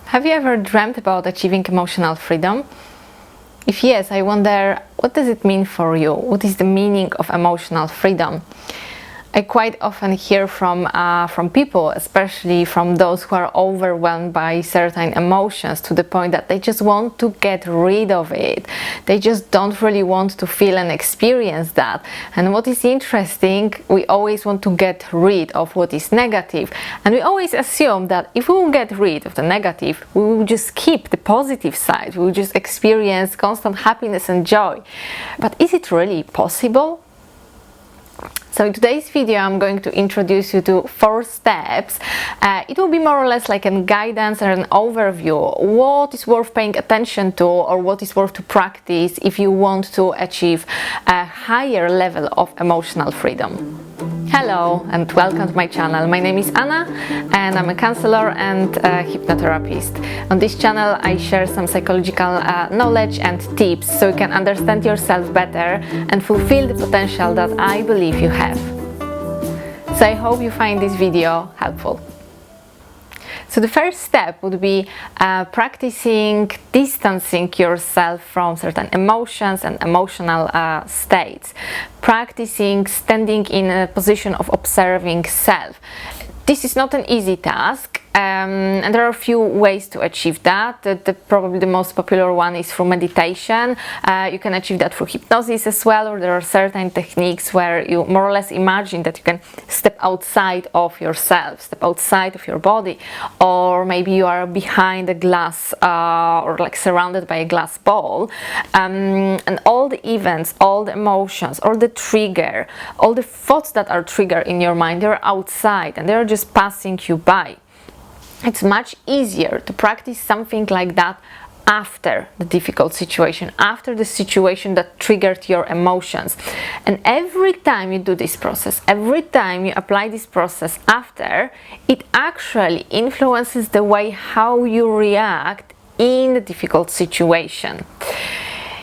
Have you ever dreamt about achieving emotional freedom? If yes, I wonder, what does it mean for you? What is the meaning of emotional freedom? I quite often hear from people, especially from those who are overwhelmed by certain emotions to the point that they just want to get rid of it. They just don't really want to feel and experience that. And what is interesting, we always want to get rid of what is negative. And we always assume that if we will get rid of the negative, we will just keep the positive side. We will just experience constant happiness and joy. But is it really possible? So in today's video I'm going to introduce you to 4 steps. It will be more or less like a guidance or an overview, what is worth paying attention to or what is worth to practice if you want to achieve a higher level of emotional freedom. Hello and welcome to my channel. My name is Anna and I'm a counselor and a hypnotherapist. On this channel I share some psychological knowledge and tips so you can understand yourself better and fulfill the potential that I believe you have. So I hope you find this video helpful. So the first step would be practicing distancing yourself from certain emotions and emotional states. Practicing standing in a position of observing self. This is not an easy task, and there are a few ways to achieve that. Probably the most popular one is through meditation. You can achieve that through hypnosis as well, or there are certain techniques where you more or less imagine that you can step outside of yourself, step outside of your body, or maybe you are behind a glass or like surrounded by a glass ball, and all the events, all the emotions, all the trigger, all the thoughts that are triggered in your mind, they're outside and they're just passing you by. It's much easier to practice something like that after the difficult situation, after the situation that triggered your emotions. And every time you do this process, every time you apply this process after, it actually influences the way how you react in the difficult situation.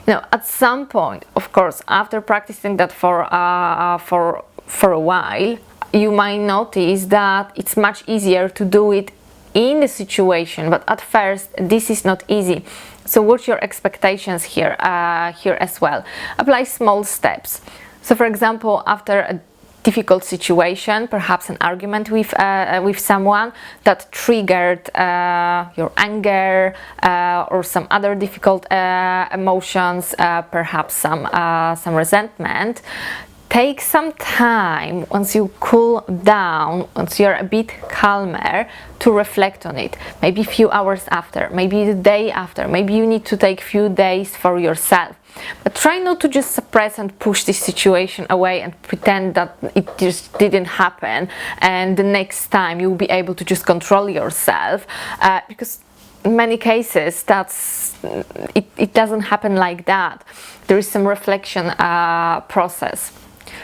Now, at some point, of course, after practicing that for a while, you might notice that it's much easier to do it in the situation, but at first this is not easy. So watch your expectations here as well. Apply small steps. So for example, after a difficult situation, perhaps an argument with someone that triggered your anger or some other difficult emotions, perhaps some resentment. Take some time, once you cool down, once you're a bit calmer, to reflect on it. Maybe a few hours after, maybe the day after, maybe you need to take a few days for yourself. But try not to just suppress and push this situation away and pretend that it just didn't happen and the next time you'll be able to just control yourself, because in many cases it doesn't happen like that. There is some reflection process.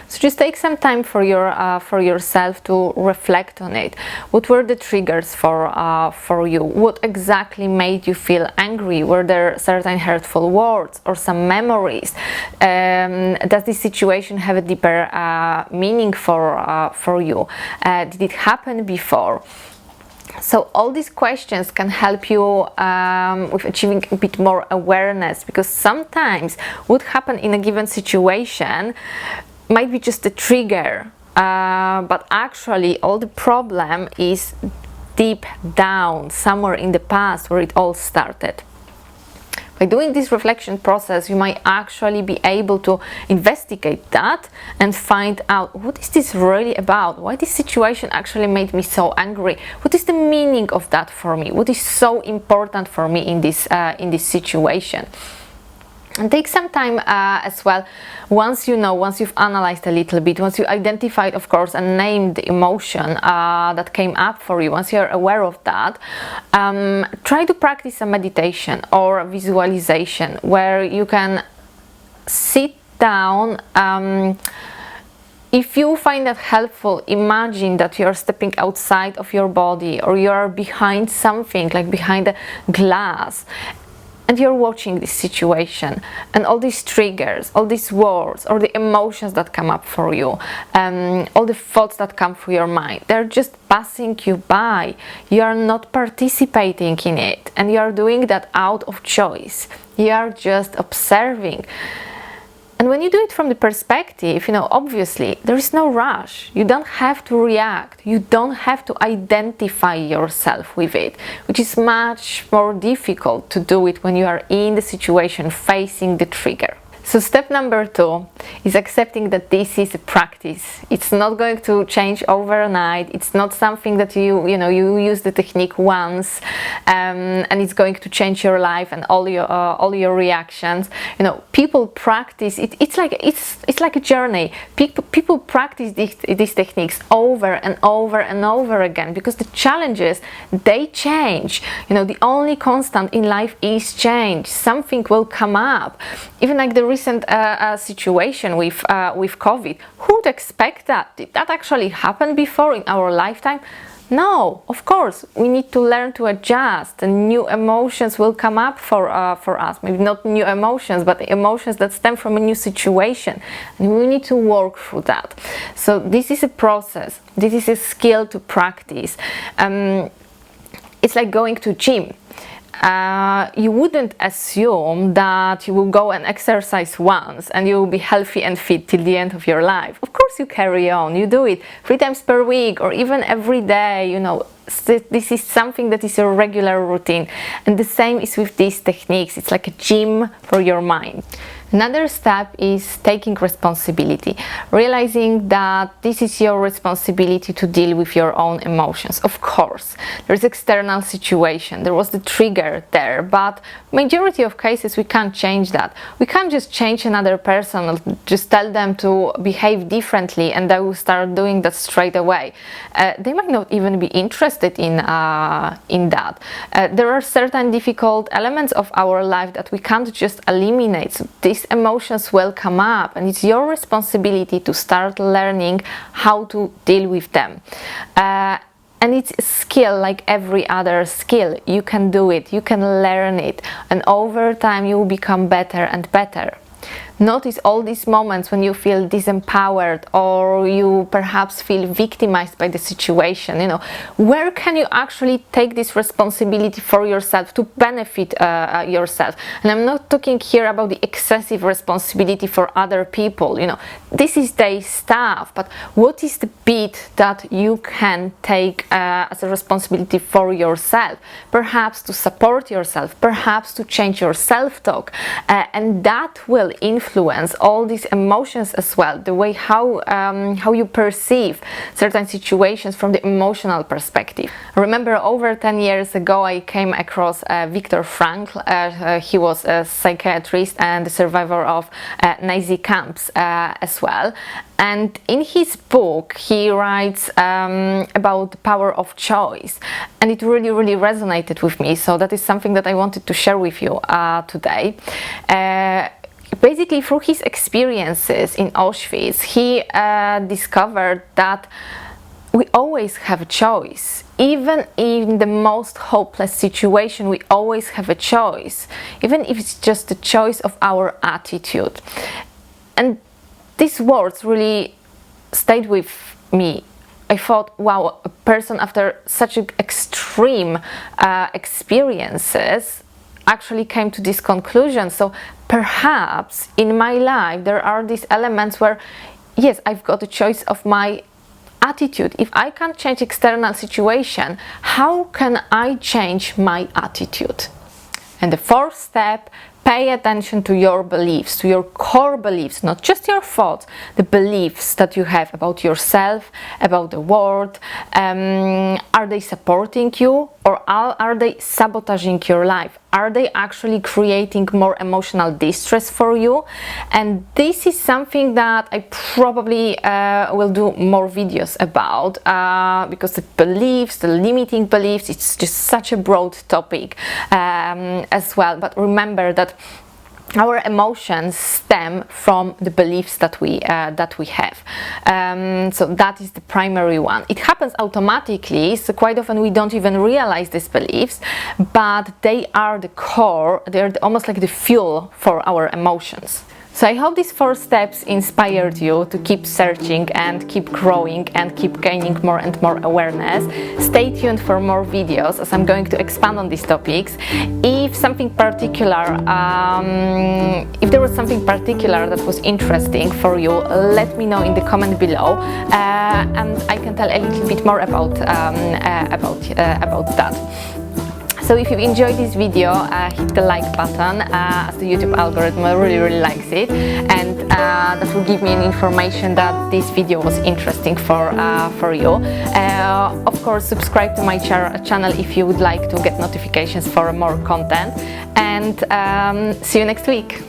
So just take some time for yourself to reflect on it. What were the triggers for you? What exactly made you feel angry? Were there certain hurtful words or some memories? Does this situation have a deeper meaning for you? Did it happen before? So all these questions can help you with achieving a bit more awareness, because sometimes what happened in a given situation might be just a trigger, but actually all the problem is deep down, somewhere in the past where it all started. By doing this reflection process, you might actually be able to investigate that and find out, what is this really about? Why this situation actually made me so angry? What is the meaning of that for me? What is so important for me in this situation? And take some time as well, once you've analyzed a little bit, once you identified, of course, and named the emotion that came up for you, once you're aware of that, try to practice a meditation or a visualization where you can sit down. If you find that helpful, imagine that you're stepping outside of your body or you're behind something, like behind a glass. and you're watching this situation and all these triggers, all these words, or the emotions that come up for you, all the thoughts that come through your mind, they're just passing you by. You are not participating in it, and you are doing that out of choice. You are just observing. And when you do it from the perspective, obviously there is no rush. You don't have to react. You don't have to identify yourself with it, which is much more difficult to do it when you are in the situation facing the trigger. So step number 2 is accepting that this is a practice. It's not going to change overnight. It's not something that you use the technique once and it's going to change your life and all your reactions. People practice it. It's like a journey. People practice these techniques over and over and over again, because the challenges, they change. The only constant in life is change. Something will come up. Even like the recent situation with COVID. Who would expect that? Did that actually happen before in our lifetime? No, of course. We need to learn to adjust, and new emotions will come up for us. Maybe not new emotions, but emotions that stem from a new situation, and we need to work through that. So this is a process. This is a skill to practice. It's like going to gym. You wouldn't assume that you will go and exercise once and you will be healthy and fit till the end of your life. Of course you carry on, you do it 3 times per week or even every day, This is something that is a regular routine. And the same is with these techniques. It's like a gym for your mind. Another step is taking responsibility, realizing that this is your responsibility to deal with your own emotions. Of course, there's external situation, there was the trigger there, but majority of cases we can't change that. We can't just change another person or just tell them to behave differently and they will start doing that straight away. They might not even be interested in that. There are certain difficult elements of our life that we can't just eliminate. So these emotions will come up, and it's your responsibility to start learning how to deal with them. And it's a skill like every other skill. You can do it, you can learn it, and over time you will become better and better. Notice all these moments when you feel disempowered or you perhaps feel victimized by the situation. Where can you actually take this responsibility for yourself to benefit yourself? And I'm not talking here about the excessive responsibility for other people. This is their stuff. But what is the bit that you can take as a responsibility for yourself? Perhaps to support yourself, perhaps to change your self-talk, and that will influence all these emotions as well, the way how you perceive certain situations from the emotional perspective. I remember over 10 years ago I came across Viktor Frankl. He was a psychiatrist and a survivor of Nazi camps as well. And in his book, he writes about the power of choice. And it really, really resonated with me. So that is something that I wanted to share with you today. Basically, through his experiences in Auschwitz, he discovered that we always have a choice. Even in the most hopeless situation, we always have a choice. Even if it's just a choice of our attitude. And these words really stayed with me. I thought, wow, a person after such extreme experiences actually came to this conclusion. So perhaps in my life there are these elements where, yes, I've got a choice of my attitude. If I can't change external situation, how can I change my attitude? And the 4th step, pay attention to your beliefs, to your core beliefs, not just your thoughts, the beliefs that you have about yourself, about the world. Are they supporting you, or are they sabotaging your life? Are they actually creating more emotional distress for you? And this is something that I probably will do more videos about, because the beliefs, the limiting beliefs, it's just such a broad topic as well. But remember that our emotions stem from the beliefs that we have. So that is the primary one. It happens automatically, so quite often we don't even realize these beliefs, but they are the core, they're almost like the fuel for our emotions. So I hope these 4 steps inspired you to keep searching and keep growing and keep gaining more and more awareness. Stay tuned for more videos as I'm going to expand on these topics. If something particular, if there was something particular that was interesting for you, let me know in the comment below, and I can tell a little bit more about that. So if you've enjoyed this video, hit the like button, as the YouTube algorithm really likes it, and that will give me an information that this video was interesting for you. Of course, subscribe to my channel if you would like to get notifications for more content, and see you next week.